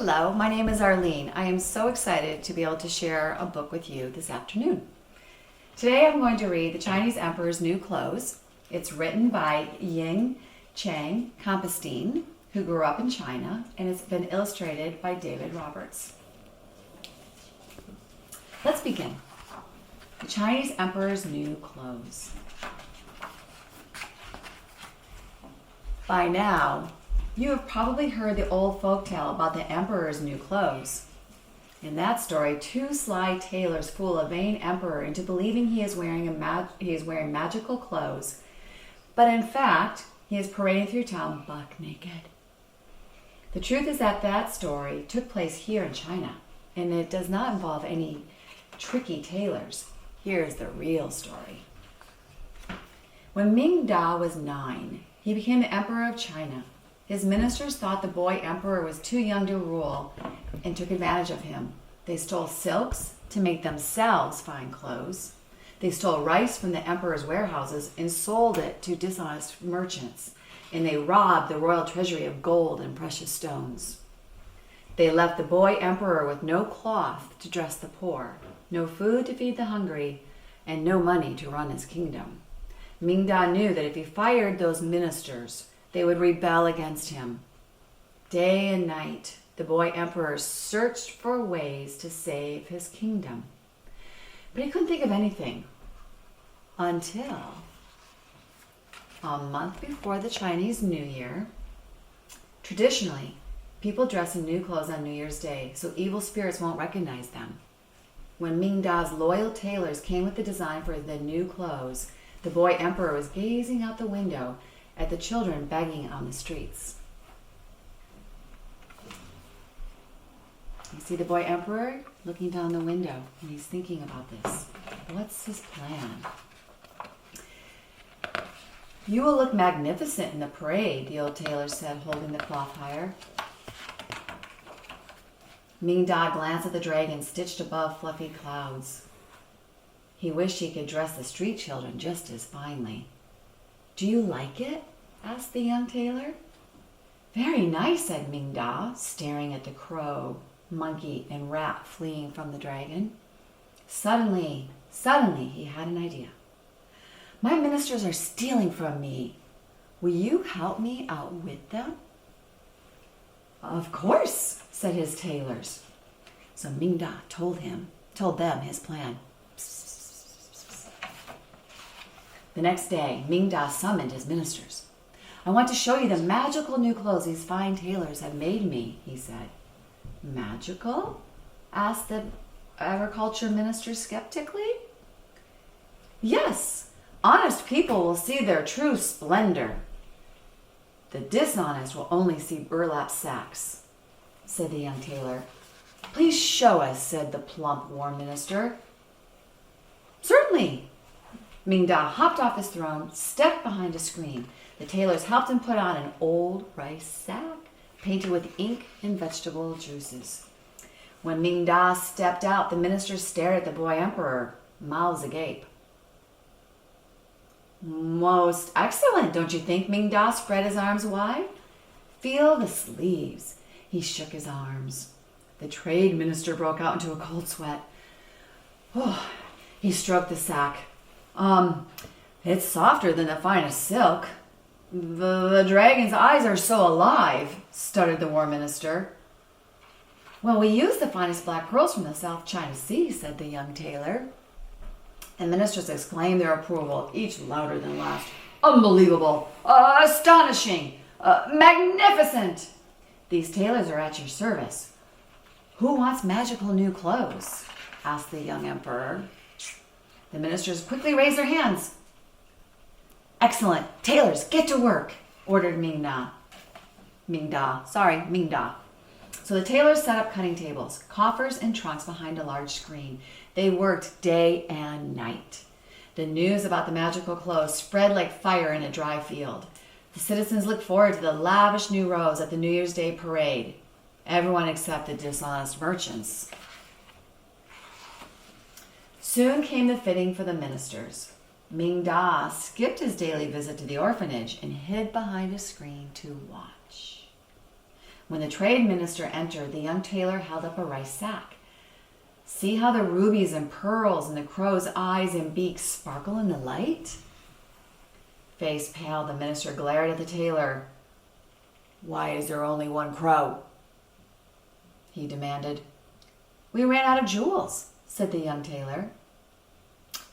Hello, my name is Arlene. I am so excited to be able to share a book with you this afternoon. Today I'm going to read The Chinese Emperor's New Clothes. It's written by Ying, Chang, Compestine, who grew up in China, and it's been illustrated by David Roberts. Let's begin. The Chinese Emperor's New Clothes. By now, you have probably heard the old folktale about the emperor's new clothes. In that story, two sly tailors fool a vain emperor into believing he is wearing magical clothes, but in fact, he is parading through town buck naked. The truth is that story took place here in China, and it does not involve any tricky tailors. Here's the real story. When Ming Da was 9, he became the emperor of China. His ministers thought the boy emperor was too young to rule and took advantage of him. They stole silks to make themselves fine clothes. They stole rice from the emperor's warehouses and sold it to dishonest merchants. And they robbed the royal treasury of gold and precious stones. They left the boy emperor with no cloth to dress the poor, no food to feed the hungry, and no money to run his kingdom. Ming Da knew that if he fired those ministers, they would rebel against him. Day and night, the boy emperor searched for ways to save his kingdom. But he couldn't think of anything until a month before the Chinese New Year. Traditionally, people dress in new clothes on New Year's Day so evil spirits won't recognize them. When Ming Da's loyal tailors came with the design for the new clothes, the boy emperor was gazing out the window at the children begging on the streets. You see the boy emperor looking down the window, and he's thinking about this. What's his plan? You will look magnificent in the parade, the old tailor said, holding the cloth higher. Ming Da glanced at the dragon stitched above fluffy clouds. He wished he could dress the street children just as finely. Do you like it? Asked the young tailor. Very nice, said Ming Da, staring at the crow, monkey, and rat fleeing from the dragon. Suddenly, he had an idea. My ministers are stealing from me. Will you help me outwit them? Of course, said his tailors. So Ming Da told them his plan. The next day, Ming Da summoned his ministers. I want to show you the magical new clothes these fine tailors have made me, he said. Magical? Asked the agriculture minister skeptically. Yes, honest people will see their true splendor. The dishonest will only see burlap sacks, said the young tailor. Please show us, said the plump war minister. Certainly. Ming Da hopped off his throne, stepped behind a screen. The tailors helped him put on an old rice sack, painted with ink and vegetable juices. When Ming Da stepped out, the ministers stared at the boy emperor, mouths agape. Most excellent, don't you think? Ming Da spread his arms wide. Feel the sleeves. He shook his arms. The trade minister broke out into a cold sweat. Oh, he stroked the sack. It's softer than the finest silk. The dragon's eyes are so alive, stuttered the war minister. Well, we use the finest black pearls from the South China Sea, said the young tailor. And ministers exclaimed their approval, each louder than last. Unbelievable! Astonishing! Magnificent! These tailors are at your service. Who wants magical new clothes? Asked the young emperor. The ministers quickly raised their hands. Excellent. Tailors, get to work, ordered Ming Da. So the tailors set up cutting tables, coffers, and trunks behind a large screen. They worked day and night. The news about the magical clothes spread like fire in a dry field. The citizens looked forward to the lavish new robes at the New Year's Day parade. Everyone except the dishonest merchants. Soon came the fitting for the ministers. Ming Da skipped his daily visit to the orphanage and hid behind a screen to watch. When the trade minister entered, the young tailor held up a rice sack. See how the rubies and pearls in the crow's eyes and beak sparkle in the light? Face pale, the minister glared at the tailor. Why is there only one crow? He demanded. We ran out of jewels, said the young tailor.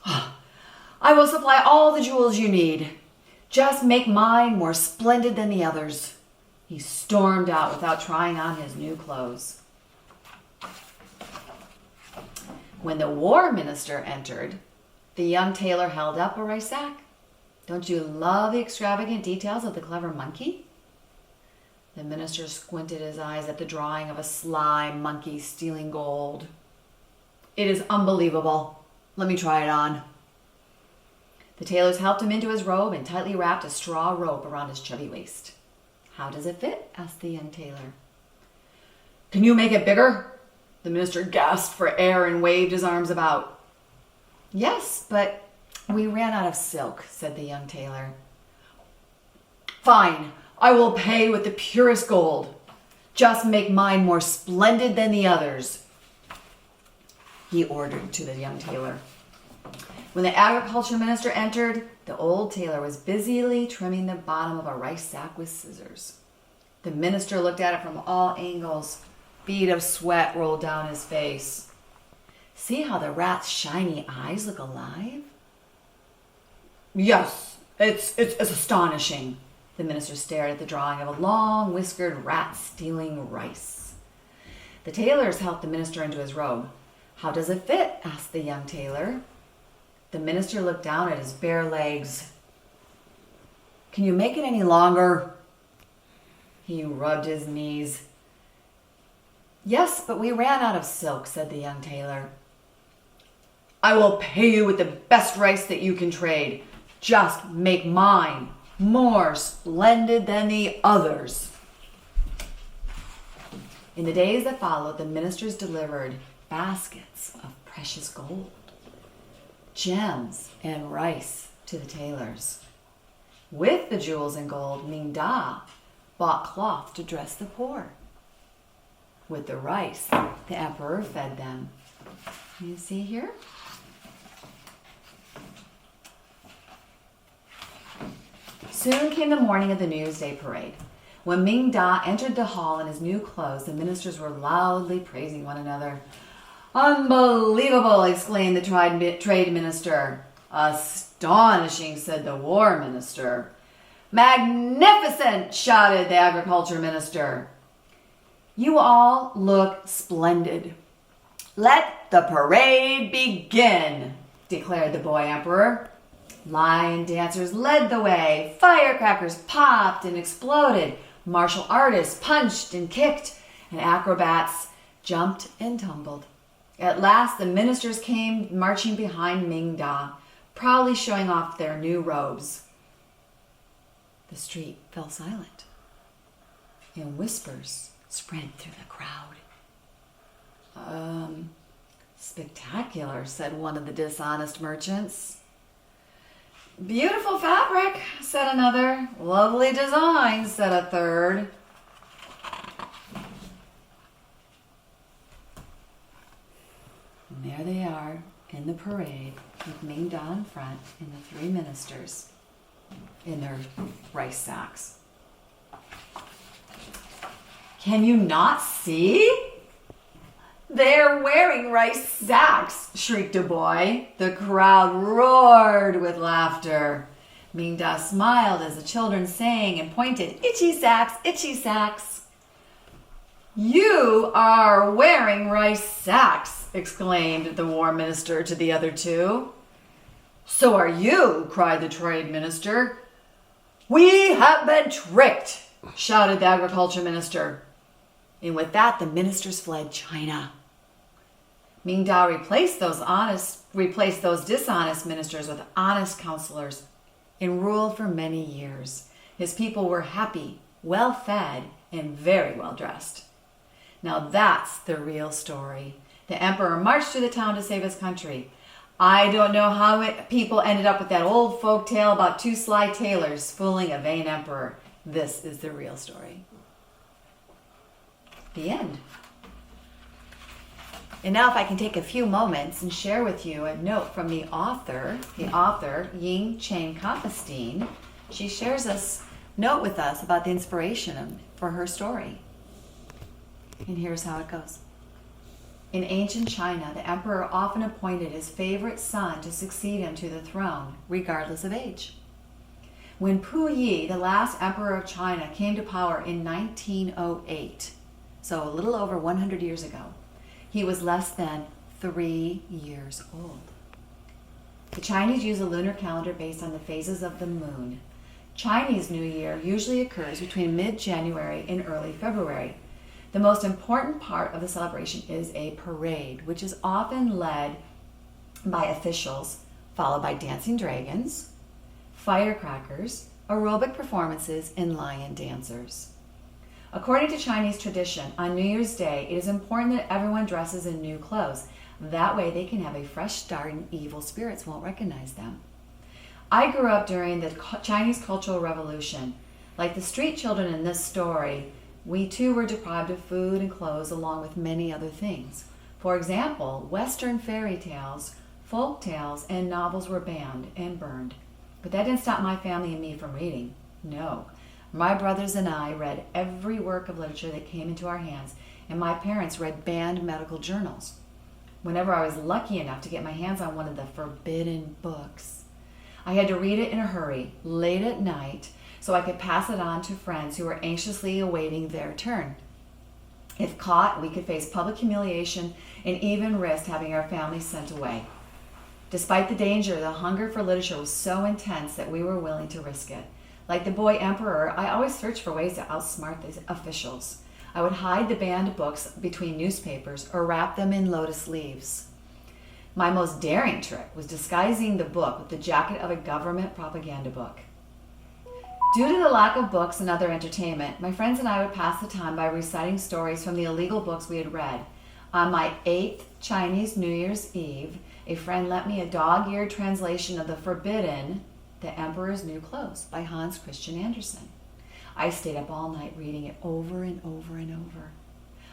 I will supply all the jewels you need. Just make mine more splendid than the others. He stormed out without trying on his new clothes. When the war minister entered, the young tailor held up a rice sack. Don't you love the extravagant details of the clever monkey? The minister squinted his eyes at the drawing of a sly monkey stealing gold. It is unbelievable. Let me try it on. The tailors helped him into his robe and tightly wrapped a straw rope around his chubby waist. How does it fit? Asked the young tailor. Can you make it bigger? The minister gasped for air and waved his arms about. Yes, but we ran out of silk, said the young tailor. Fine, I will pay with the purest gold. Just make mine more splendid than the others, he ordered to the young tailor. When the agriculture minister entered, the old tailor was busily trimming the bottom of a rice sack with scissors. The minister looked at it from all angles. Bead of sweat rolled down his face. See how the rat's shiny eyes look alive? Yes, it's astonishing. The minister stared at the drawing of a long whiskered rat stealing rice. The tailors helped the minister into his robe. How does it fit? Asked the young tailor. The minister looked down at his bare legs. Can you make it any longer? He rubbed his knees. Yes, but we ran out of silk, said the young tailor. I will pay you with the best rice that you can trade. Just make mine more splendid than the others. In the days that followed, the ministers delivered baskets of precious gold, gems, and rice to the tailors. With the jewels and gold, Ming Da bought cloth to dress the poor. With the rice, the emperor fed them. You see here? Soon came the morning of the New Year's Day parade. When Ming Da entered the hall in his new clothes, the ministers were loudly praising one another. Unbelievable, exclaimed the trade minister. Astonishing, said the war minister. Magnificent, shouted the agriculture minister. You all look splendid. Let the parade begin, declared the boy emperor. Lion dancers led the way. Firecrackers popped and exploded. Martial artists punched and kicked, and acrobats jumped and tumbled. At last, the ministers came marching behind Ming Da, proudly showing off their new robes. The street fell silent, and whispers spread through the crowd. Spectacular, said one of the dishonest merchants. Beautiful fabric, said another. Lovely design, said a third. And there they are in the parade with Ming Da in front and the three ministers in their rice sacks. Can you not see? They're wearing rice sacks, shrieked a boy. The crowd roared with laughter. Ming Da smiled as the children sang and pointed, itchy sacks, itchy sacks. You are wearing rice sacks, exclaimed the war minister to the other two. So are you, cried the trade minister. We have been tricked, shouted the agriculture minister. And with that, the ministers fled China. Ming Da replaced those dishonest ministers with honest counselors and ruled for many years. His people were happy, well fed, and very well dressed. Now that's the real story. The emperor marched through the town to save his country. I don't know how people ended up with that old folk tale about two sly tailors fooling a vain emperor. This is the real story. The end. And now if I can take a few moments and share with you a note from the author, Ying, Chang, Compestine. She shares this note with us about the inspiration for her story. And here's how it goes. In ancient China, the emperor often appointed his favorite son to succeed him to the throne, regardless of age. When Pu Yi, the last emperor of China, came to power in 1908, so a little over 100 years ago, he was less than 3 years old. The Chinese use a lunar calendar based on the phases of the moon. Chinese New Year usually occurs between mid-January and early February. The most important part of the celebration is a parade, which is often led by officials, followed by dancing dragons, firecrackers, aerobic performances, and lion dancers. According to Chinese tradition, on New Year's Day, it is important that everyone dresses in new clothes. That way they can have a fresh start and evil spirits won't recognize them. I grew up during the Chinese Cultural Revolution. Like the street children in this story, we too were deprived of food and clothes along with many other things. For example, Western fairy tales, folk tales, and novels were banned and burned. But that didn't stop my family and me from reading. No. My brothers and I read every work of literature that came into our hands, and my parents read banned medical journals. Whenever I was lucky enough to get my hands on one of the forbidden books, I had to read it in a hurry, late at night, so I could pass it on to friends who were anxiously awaiting their turn. If caught, we could face public humiliation and even risk having our families sent away. Despite the danger, the hunger for literature was so intense that we were willing to risk it. Like the boy emperor, I always searched for ways to outsmart the officials. I would hide the banned books between newspapers or wrap them in lotus leaves. My most daring trick was disguising the book with the jacket of a government propaganda book. Due to the lack of books and other entertainment, my friends and I would pass the time by reciting stories from the illegal books we had read. On my 8th Chinese New Year's Eve, a friend lent me a dog-eared translation of the forbidden The Emperor's New Clothes by Hans Christian Andersen. I stayed up all night reading it over and over and over.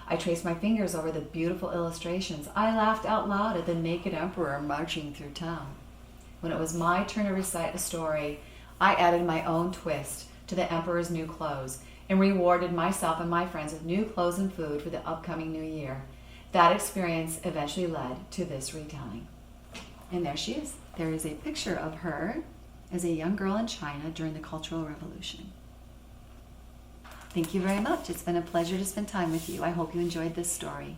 I traced my fingers over the beautiful illustrations. I laughed out loud at the naked emperor marching through town. When it was my turn to recite a story, I added my own twist to The Emperor's New Clothes and rewarded myself and my friends with new clothes and food for the upcoming new year. That experience eventually led to this retelling. And there she is. There is a picture of her as a young girl in China during the Cultural Revolution. Thank you very much. It's been a pleasure to spend time with you. I hope you enjoyed this story.